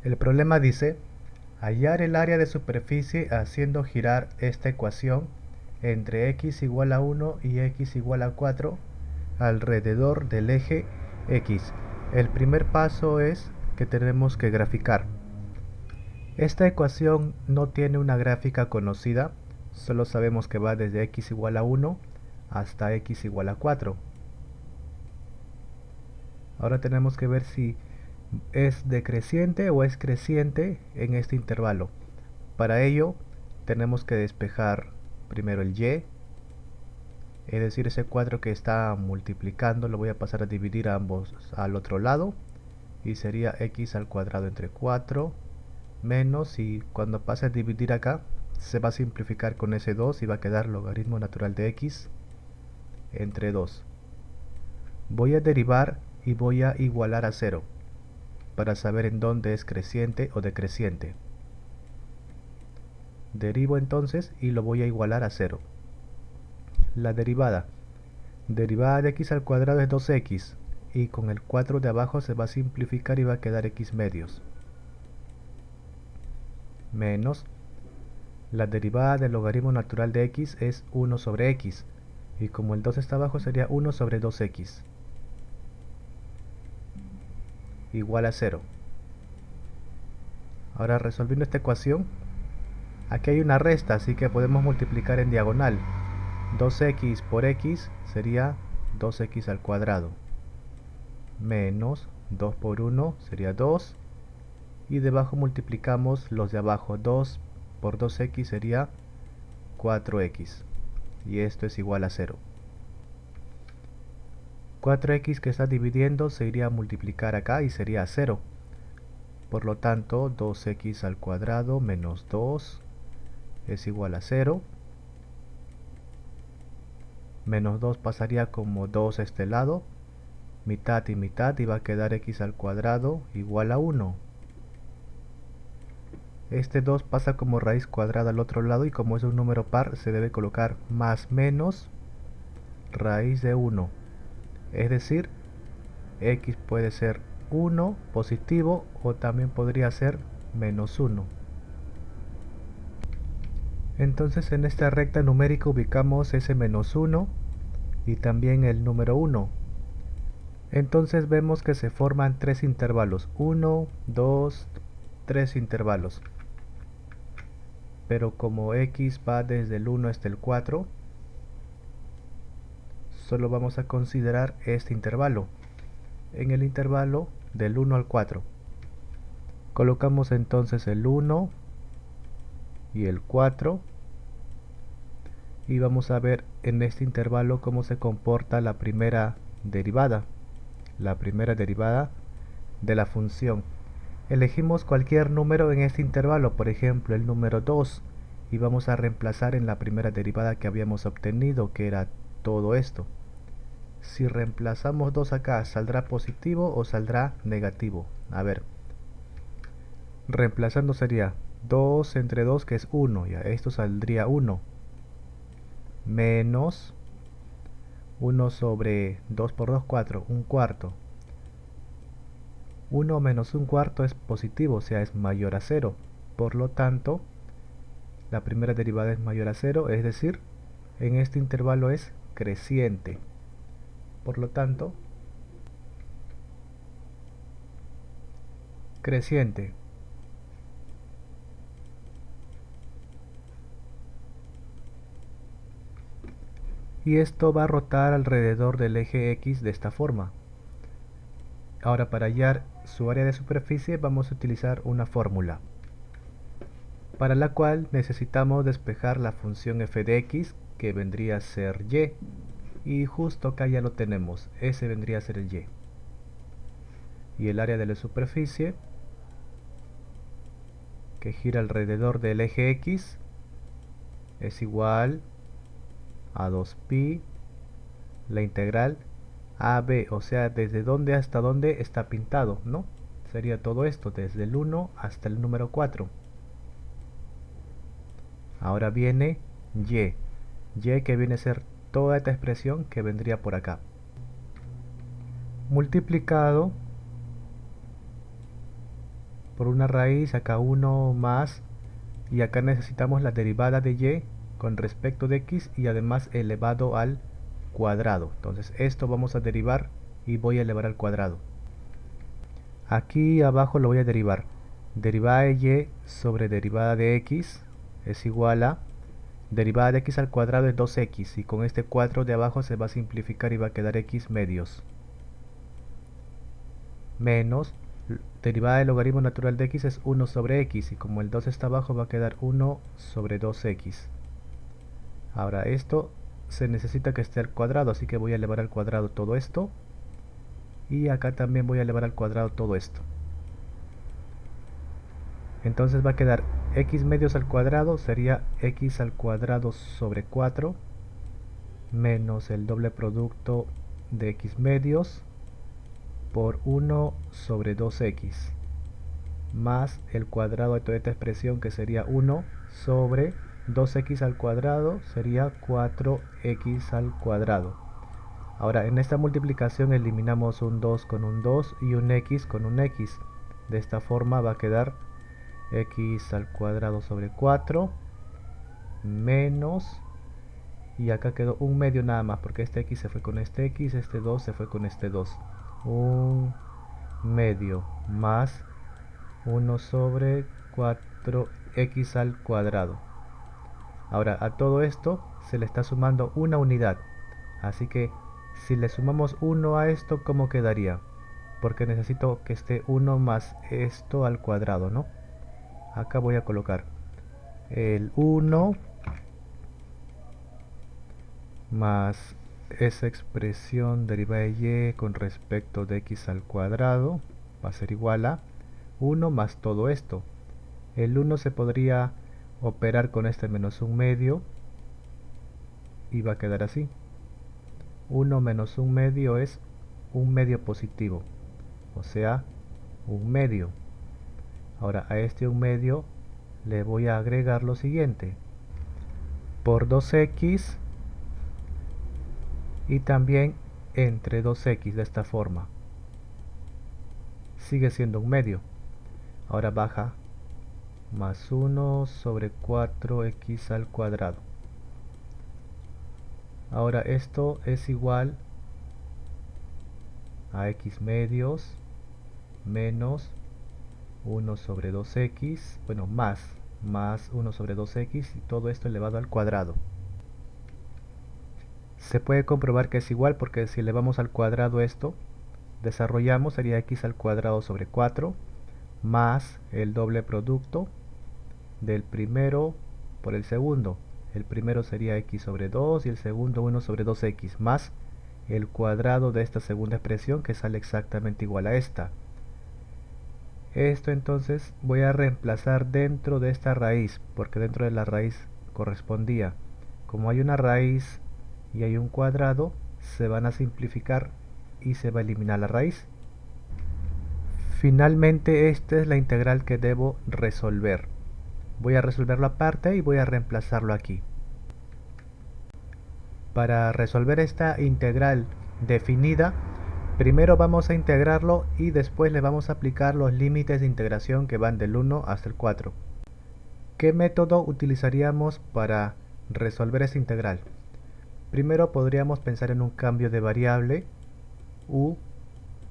El problema dice hallar el área de superficie haciendo girar esta ecuación entre x igual a 1 y x igual a 4 alrededor del eje x. El primer paso es que tenemos que graficar. Esta ecuación no tiene una gráfica conocida, solo sabemos que va desde x igual a 1 hasta x igual a 4. Ahora tenemos que ver si es decreciente o es creciente en este intervalo. Para ello tenemos que despejar primero el y, es decir, ese 4 que está multiplicando lo voy a pasar a dividir a ambos al otro lado y sería x al cuadrado entre 4 menos, y cuando pase a dividir acá se va a simplificar con ese 2 y va a quedar logaritmo natural de x entre 2. Voy a derivar y voy a igualar a 0 para saber en dónde es creciente o decreciente. Derivo entonces y lo voy a igualar a 0. La derivada de x al cuadrado es 2x y con el 4 de abajo se va a simplificar y va a quedar x medios menos la derivada del logaritmo natural de x es 1 sobre x y como el 2 está abajo sería 1 sobre 2x igual a 0. Ahora resolviendo esta ecuación, aquí hay una resta, así que podemos multiplicar en diagonal. 2x por x sería 2x al cuadrado menos 2 por 1 sería 2 y debajo multiplicamos los de abajo. 2 por 2x sería 4x y esto es igual a 0. 4x que está dividiendo se iría a multiplicar acá y sería 0. Por lo tanto 2x al cuadrado menos 2 es igual a 0. Menos 2 pasaría como 2 a este lado, mitad y mitad, y va a quedar x al cuadrado igual a 1. Este 2 pasa como raíz cuadrada al otro lado y como es un número par se debe colocar más menos raíz de 1. Es decir, x puede ser 1 positivo o también podría ser menos 1. Entonces en esta recta numérica ubicamos ese menos 1 y también el número 1. Entonces vemos que se forman tres intervalos, 1, 2, 3 intervalos. Pero como x va desde el 1 hasta el 4, solo vamos a considerar este intervalo. En el intervalo del 1 al 4. Colocamos entonces el 1 y el 4 y vamos a ver en este intervalo cómo se comporta la primera derivada. La primera derivada de la función. Elegimos cualquier número en este intervalo, por ejemplo el número 2, y vamos a reemplazar en la primera derivada que habíamos obtenido, que era todo esto. Si reemplazamos 2 acá, ¿saldrá positivo o saldrá negativo? A ver, reemplazando sería 2 entre 2, que es 1, ya esto saldría 1, menos 1 sobre 2 por 2, 4, un cuarto. 1 menos un cuarto es positivo, o sea, es mayor a 0. Por lo tanto, la primera derivada es mayor a 0, es decir, en este intervalo es creciente. Por lo tanto, creciente. Y esto va a rotar alrededor del eje X de esta forma. Ahora para hallar su área de superficie vamos a utilizar una fórmula, para la cual necesitamos despejar la función f de x, que vendría a ser y, y justo acá ya lo tenemos, ese vendría a ser el y. Y el área de la superficie, que gira alrededor del eje X, es igual a 2pi la integral AB, o sea, desde dónde hasta dónde está pintado, ¿no? Sería todo esto, desde el 1 hasta el número 4. Ahora viene y que viene a ser toda esta expresión que vendría por acá, multiplicado por una raíz, acá 1 más, y acá necesitamos la derivada de y con respecto de x y además elevado al cuadrado. Entonces esto vamos a derivar y voy a elevar al cuadrado. Aquí abajo lo voy a derivar. Derivada de y sobre derivada de x es igual a derivada de x al cuadrado es 2x, y con este 4 de abajo se va a simplificar y va a quedar x medios, menos derivada del logaritmo natural de x es 1 sobre x, y como el 2 está abajo va a quedar 1 sobre 2x. Ahora esto se necesita que esté al cuadrado, así que voy a elevar al cuadrado todo esto, y acá también voy a elevar al cuadrado todo esto. Entonces va a quedar x medios al cuadrado, sería x al cuadrado sobre 4, menos el doble producto de x medios por 1 sobre 2x, más el cuadrado de toda esta expresión, que sería 1 sobre 2x al cuadrado, sería 4x al cuadrado. Ahora en esta multiplicación eliminamos un 2 con un 2 y un x con un x. De esta forma va a quedar x al cuadrado sobre 4 menos, y acá quedó un medio nada más porque este x se fue con este x, este 2 se fue con este 2, un medio más 1 sobre 4x al cuadrado. Ahora a todo esto se le está sumando una unidad, así que si le sumamos 1 a esto, ¿cómo quedaría? Porque necesito que esté 1 más esto al cuadrado, ¿no? Acá voy a colocar el 1 más esa expresión derivada de y con respecto de x al cuadrado va a ser igual a 1 más todo esto. El 1 se podría operar con este menos un medio y va a quedar así. 1 menos un medio es un medio positivo, o sea, un medio. Ahora a este un medio le voy a agregar lo siguiente: por 2x y también entre 2x, de esta forma. Sigue siendo un medio. Ahora baja más 1 sobre 4x al cuadrado. Ahora esto es igual a x medios menos 1 sobre 2x, bueno, más 1 sobre 2x, y todo esto elevado al cuadrado. Se puede comprobar que es igual porque si elevamos al cuadrado esto, desarrollamos, sería x al cuadrado sobre 4 más el doble producto del primero por el segundo. El primero sería x sobre 2 y el segundo 1 sobre 2x, más el cuadrado de esta segunda expresión, que sale exactamente igual a esta. Esto entonces voy a reemplazar dentro de esta raíz, porque dentro de la raíz correspondía. Como hay una raíz y hay un cuadrado, se van a simplificar y se va a eliminar la raíz. Finalmente esta es la integral que debo resolver. Voy a resolverlo aparte y voy a reemplazarlo aquí. Para resolver esta integral definida, primero vamos a integrarlo y después le vamos a aplicar los límites de integración que van del 1 hasta el 4. ¿Qué método utilizaríamos para resolver esta integral? Primero podríamos pensar en un cambio de variable u,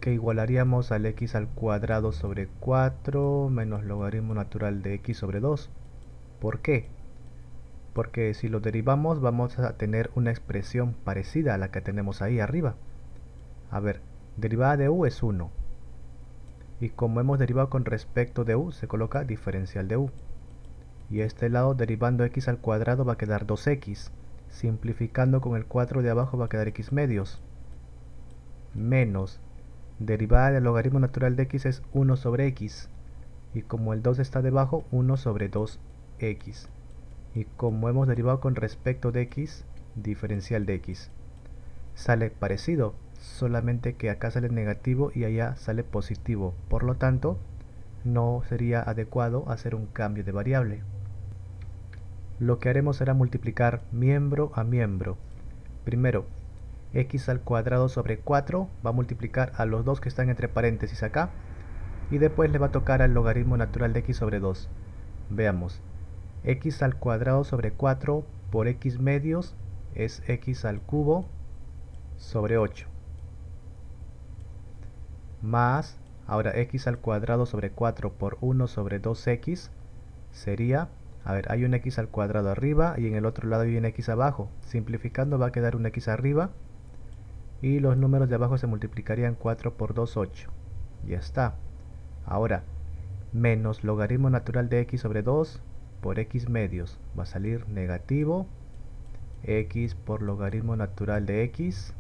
que igualaríamos al x al cuadrado sobre 4 menos logaritmo natural de x sobre 2. ¿Por qué? Porque si lo derivamos vamos a tener una expresión parecida a la que tenemos ahí arriba. A ver, derivada de u es 1. Y como hemos derivado con respecto de u, se coloca diferencial de u. Y este lado, derivando x al cuadrado, va a quedar 2x. Simplificando con el 4 de abajo va a quedar x medios. Menos, derivada del logaritmo natural de x es 1 sobre x. Y como el 2 está debajo, 1 sobre 2x. Y como hemos derivado con respecto de x, diferencial de x. Sale parecido, solamente que acá sale negativo y allá sale positivo. Por lo tanto, no sería adecuado hacer un cambio de variable. Lo que haremos será multiplicar miembro a miembro. Primero, x al cuadrado sobre 4 va a multiplicar a los dos que están entre paréntesis acá. y después le va a tocar al logaritmo natural de x sobre 2. Veamos, x al cuadrado sobre 4 por x medios es x al cubo sobre 8. Más, ahora x al cuadrado sobre 4 por 1 sobre 2x sería, a ver, hay un x al cuadrado arriba y en el otro lado hay un x abajo. Simplificando va a quedar un x arriba y los números de abajo se multiplicarían 4 por 2, 8. Ya está. Ahora, menos logaritmo natural de x sobre 2 por x medios. Va a salir negativo x por logaritmo natural de x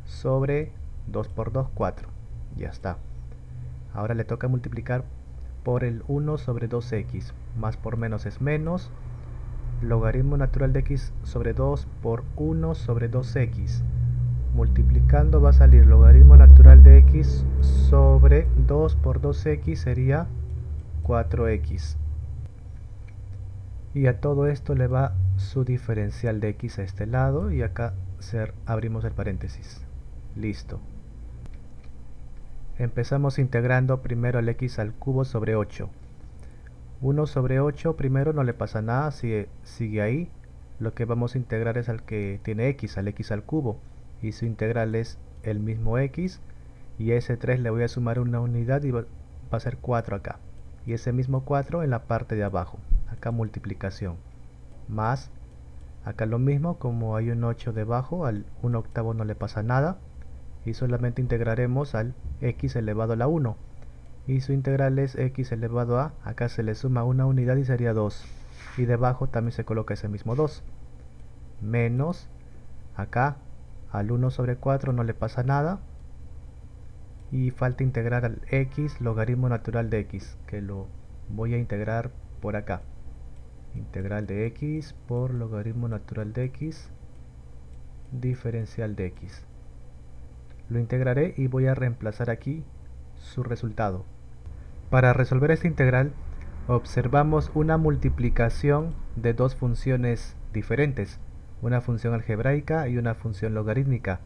sobre 2 por 2, 4. Ya está. Ahora le toca multiplicar por el 1 sobre 2x. Más por menos es menos. Logaritmo natural de x sobre 2 por 1 sobre 2x. Multiplicando va a salir logaritmo natural de x sobre 2 por 2x sería 4x. Y a todo esto le va su diferencial de x a este lado y acá abrimos el paréntesis. Listo. Empezamos integrando primero el x al cubo sobre 8. 1 sobre 8 primero no le pasa nada, sigue ahí. Lo que vamos a integrar es al que tiene x, al x al cubo. Y su integral es el mismo x. Y a ese 3 le voy a sumar una unidad y va a ser 4 acá. Y ese mismo 4 en la parte de abajo. Acá multiplicación. Más, acá lo mismo, como hay un 8 debajo, al 1/8 no le pasa nada. Y solamente integraremos al x elevado a la 1. Y su integral es x elevado a, acá se le suma una unidad y sería 2. Y debajo también se coloca ese mismo 2. Menos, acá al 1 sobre 4 no le pasa nada. Y falta integrar al x logaritmo natural de x, que lo voy a integrar por acá. Integral de x por logaritmo natural de x, diferencial de x. Lo integraré y voy a reemplazar aquí su resultado. Para resolver esta integral, observamos una multiplicación de dos funciones diferentes, una función algebraica y una función logarítmica.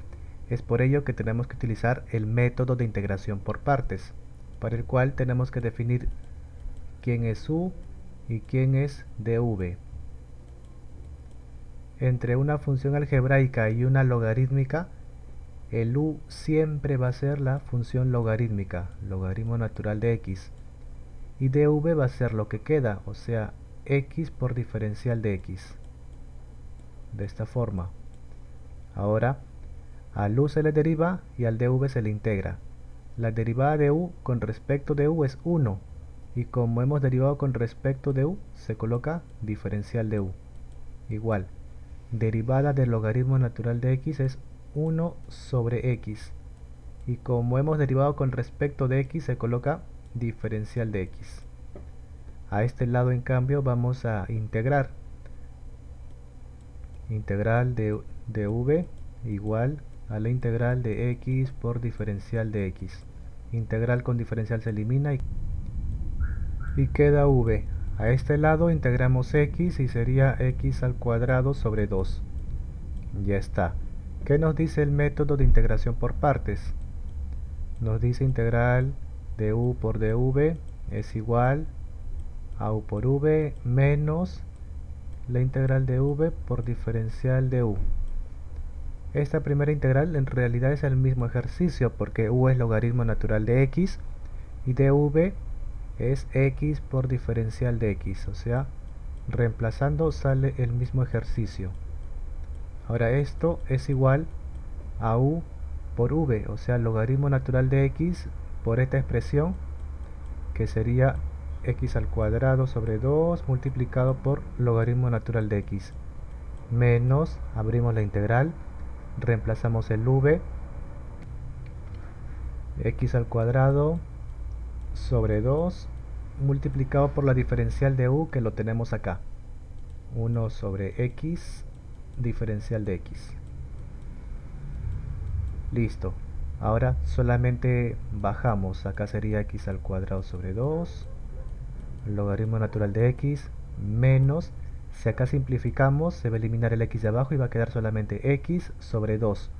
Es por ello que tenemos que utilizar el método de integración por partes, para el cual tenemos que definir quién es u y quién es dv. Entre una función algebraica y una logarítmica, el u siempre va a ser la función logarítmica, logaritmo natural de x, y dv va a ser lo que queda, o sea, x por diferencial de x. De esta forma. Ahora, al u se le deriva y al dv se le integra. La derivada de u con respecto de u es 1, y como hemos derivado con respecto de u, se coloca diferencial de u. Igual, derivada del logaritmo natural de x es 1 sobre x, y como hemos derivado con respecto de x, se coloca diferencial de x. A este lado, en cambio, vamos a integrar. Integral de v igual a la integral de x por diferencial de x. Integral con diferencial se elimina y queda v. A este lado integramos x y sería x al cuadrado sobre 2. Ya está. ¿Qué nos dice el método de integración por partes? Nos dice integral de u por dv es igual a u por v menos la integral de v por diferencial de u. Esta primera integral en realidad es el mismo ejercicio porque u es logaritmo natural de x y dv es x por diferencial de x, o sea, reemplazando sale el mismo ejercicio. Ahora esto es igual a u por v, o sea, logaritmo natural de x por esta expresión que sería x al cuadrado sobre 2 multiplicado por logaritmo natural de x menos, abrimos la integral, reemplazamos el v, x al cuadrado sobre 2 multiplicado por la diferencial de u que lo tenemos acá, 1 sobre x diferencial de x. Listo. Ahora solamente bajamos, acá sería x al cuadrado sobre 2 logaritmo natural de x menos, si acá simplificamos se va a eliminar el x de abajo y va a quedar solamente x sobre 2.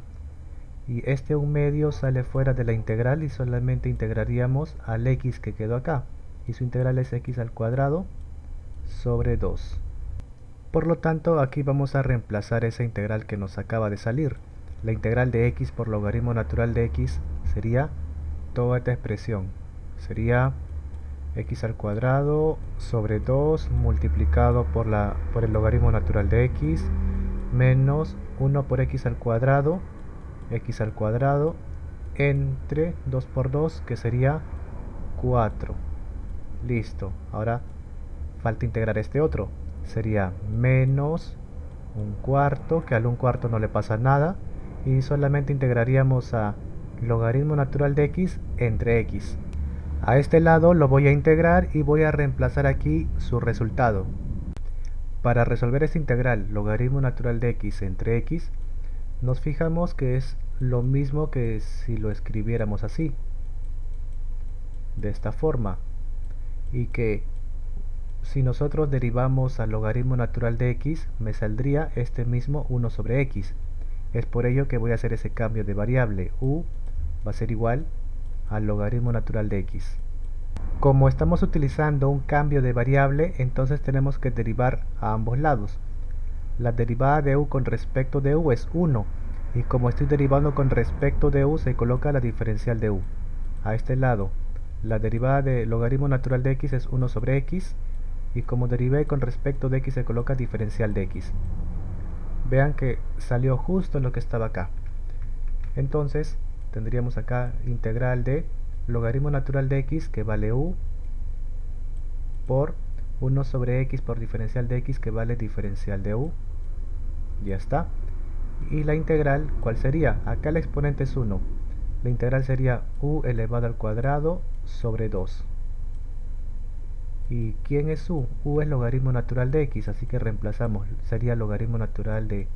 y este 1/2 sale fuera de la integral y solamente integraríamos al x que quedó acá, y su integral es x al cuadrado sobre 2. Por lo tanto, aquí vamos a reemplazar esa integral que nos acaba de salir. La integral de x por logaritmo natural de x sería toda esta expresión. Sería x al cuadrado sobre 2 multiplicado por el logaritmo natural de x menos 1 por x al cuadrado entre 2 por 2, que sería 4. Listo. Ahora falta integrar este otro. Sería menos 1/4, que al 1/4 no le pasa nada, y solamente integraríamos a logaritmo natural de x entre x. A este lado lo voy a integrar y voy a reemplazar aquí su resultado. Para resolver esta integral logaritmo natural de x entre x, nos fijamos que es lo mismo que si lo escribiéramos así, de esta forma, y que si nosotros derivamos al logaritmo natural de x, me saldría este mismo 1 sobre x. Es por ello que voy a hacer ese cambio de variable. U va a ser igual al logaritmo natural de x. Como estamos utilizando un cambio de variable, entonces tenemos que derivar a ambos lados. La derivada de u con respecto de u es 1, y como estoy derivando con respecto de u, se coloca la diferencial de u. A este lado, la derivada de logaritmo natural de x es 1 sobre x, y como derivé con respecto de x, se coloca diferencial de x. Vean que salió justo lo que estaba acá. Entonces tendríamos acá integral de logaritmo natural de x, que vale u, por 1 sobre x por diferencial de x, que vale diferencial de u. Ya está. Y la integral, ¿cuál sería? Acá el exponente es 1. La integral sería u elevado al cuadrado sobre 2. ¿Y quién es u? U es logaritmo natural de x, así que reemplazamos. Sería logaritmo natural de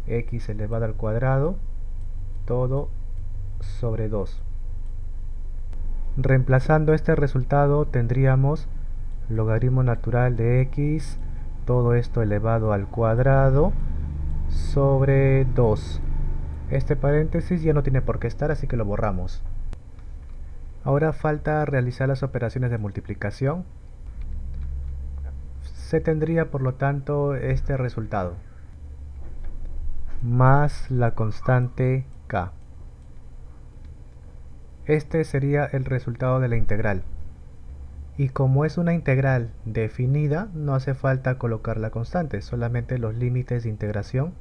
x elevado al cuadrado, todo sobre 2. Reemplazando este resultado tendríamos logaritmo natural de x, todo esto elevado al cuadrado, sobre 2. Este paréntesis ya no tiene por qué estar, así que lo borramos. Ahora falta realizar las operaciones de multiplicación. Se tendría por lo tanto este resultado, más la constante k. Este sería el resultado de la integral. Y como es una integral definida, no hace falta colocar la constante, solamente los límites de integración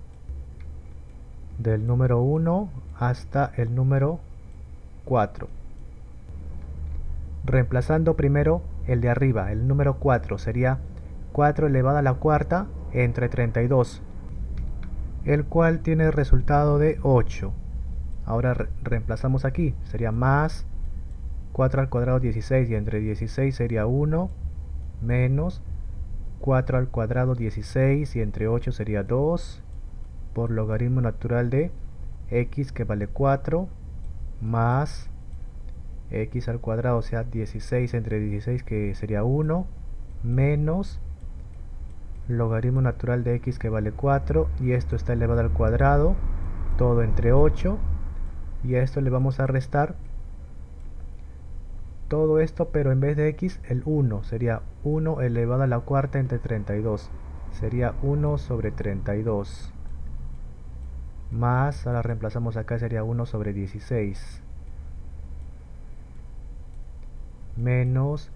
del número 1 hasta el número 4. Reemplazando primero el de arriba, el número 4 sería 4 elevado a la cuarta entre 32, el cual tiene el resultado de 8. Ahora reemplazamos aquí, sería más 4 al cuadrado 16, y entre 16 sería 1, menos 4 al cuadrado 16, y entre 8 sería 2, por logaritmo natural de x, que vale 4, más x al cuadrado, o sea 16 entre 16, que sería 1, menos logaritmo natural de x, que vale 4, y esto está elevado al cuadrado, todo entre 8, y a esto le vamos a restar todo esto, pero en vez de x, el 1, sería 1 elevado a la cuarta entre 32, sería 1 sobre 32, más, ahora reemplazamos acá, sería 1 sobre 16, menos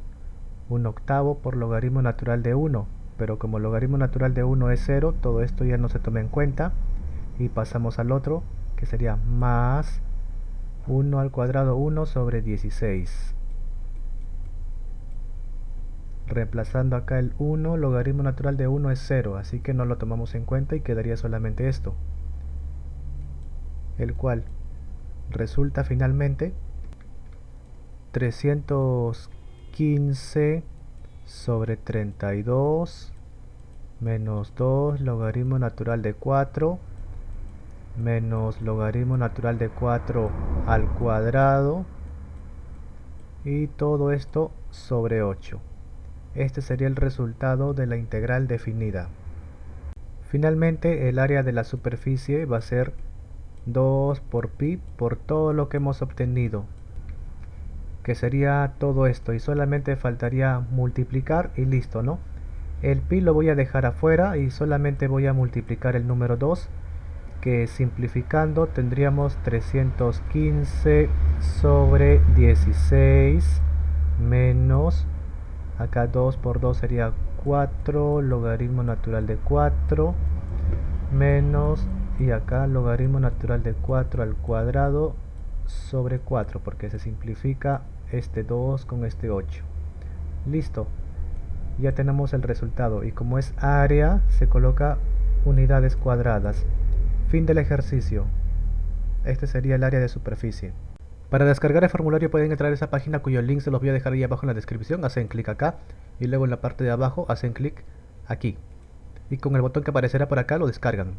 1/8 por logaritmo natural de 1, pero como logaritmo natural de 1 es 0, todo esto ya no se toma en cuenta, y pasamos al otro, que sería más 1 al cuadrado 1 sobre 16. Reemplazando acá el 1, logaritmo natural de 1 es 0, así que no lo tomamos en cuenta y quedaría solamente esto, el cual resulta finalmente 315 sobre 32 menos 2 logaritmo natural de 4 menos logaritmo natural de 4 al cuadrado, y todo esto sobre 8. Este sería el resultado de la integral definida. Finalmente, el área de la superficie va a ser 2 por pi por todo lo que hemos obtenido, que sería todo esto, y solamente faltaría multiplicar y listo, ¿no? El pi lo voy a dejar afuera y solamente voy a multiplicar el número 2, que simplificando tendríamos 315 sobre 16 menos, acá 2 por 2 sería 4, logaritmo natural de 4, menos, y acá logaritmo natural de 4 al cuadrado sobre 4, porque se simplifica este 2 con este 8. Listo, ya tenemos el resultado, y como es área se coloca unidades cuadradas. Fin del ejercicio. Este sería el área de superficie. Para descargar el formulario pueden entrar a esa página cuyo link se los voy a dejar ahí abajo en la descripción. Hacen clic acá y luego en la parte de abajo hacen clic aquí. Y con el botón que aparecerá por acá lo descargan.